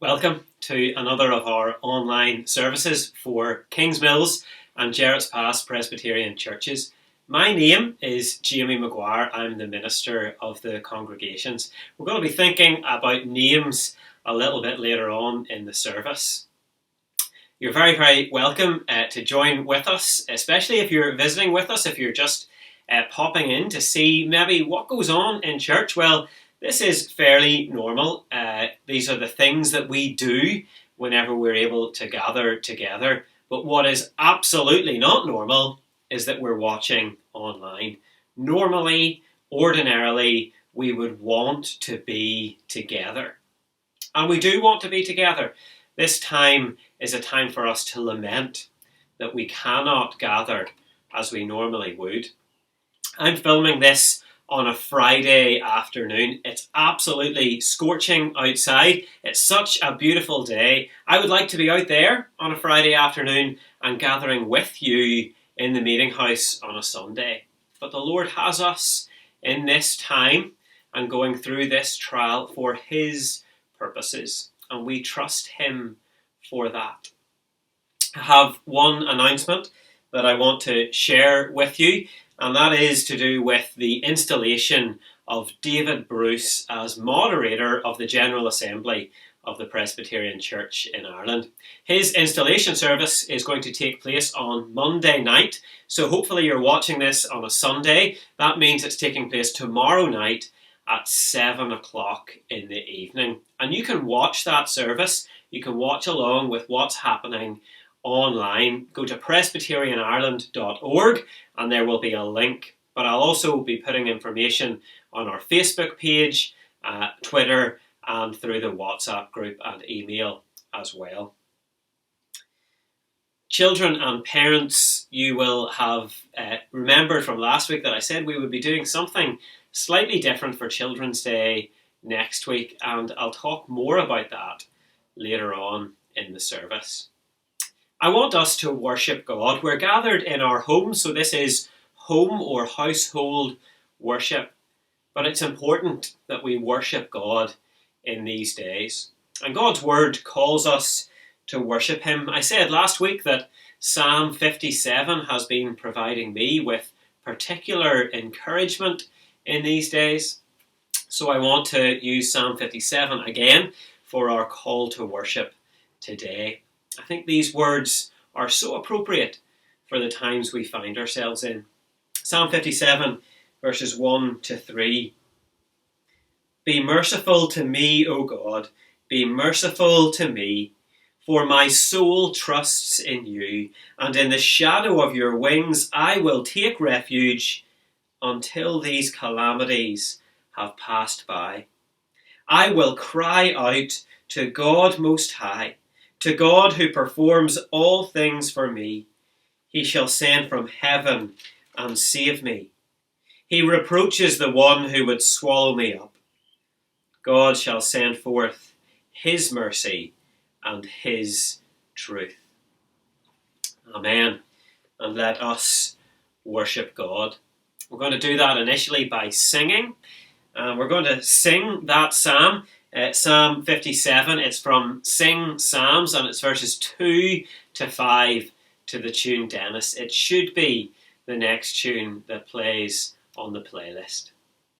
Welcome to another of our online services for Kingsmills and Gerrards Pass Presbyterian Churches. My name is Jamie Maguire. I'm the minister of the congregations. We're going to be thinking about names a little bit later on in the service. You're very, very welcome to join with us, especially if you're visiting with us, if you're just popping in to see maybe what goes on in church. Well, this is fairly normal. These are the things that we do whenever we're able to gather together. But what is absolutely not normal is that we're watching online. Normally, ordinarily, we would want to be together. And we do want to be together. This time is a time for us to lament that we cannot gather as we normally would. I'm filming this on a Friday afternoon. It's absolutely scorching outside. It's such a beautiful day. I would like to be out there on a Friday afternoon and gathering with you in the meeting house on a Sunday. But the Lord has us in this time and going through this trial for His purposes, and we trust Him for that. I have one announcement that I want to share with you, and that is to do with the installation of David Bruce as moderator of the General Assembly of the Presbyterian Church in Ireland. His installation service is going to take place on Monday night, so hopefully you're watching this on a Sunday. That means it's taking place tomorrow night at 7 o'clock in the evening. And you can watch that service, you can watch along with what's happening online. Go to presbyterianireland.org and there will be a link. But I'll also be putting information on our Facebook page, Twitter, and through the WhatsApp group and email as well. Children and parents, you will have remembered from last week that I said we would be doing something slightly different for Children's Day next week, and I'll talk more about that later on in the service. I want us to worship God. We're gathered in our homes, so this is home or household worship. But it's important that we worship God in these days. And God's word calls us to worship Him. I said last week that Psalm 57 has been providing me with particular encouragement in these days. So I want to use Psalm 57 again for our call to worship today. I think these words are so appropriate for the times we find ourselves in. Psalm 57, verses 1 to 3. Be merciful to me, O God, be merciful to me, for my soul trusts in you, and in the shadow of your wings I will take refuge until these calamities have passed by. I will cry out to God Most High, to God who performs all things for me. He shall send from heaven and save me. He reproaches the one who would swallow me up. God shall send forth His mercy and His truth. Amen. And let us worship God. We're going to do that initially by singing. We're going to sing that psalm. Psalm 57, it's from Sing Psalms, and it's verses 2 to 5 to the tune Dennis. It should be the next tune that plays on the playlist.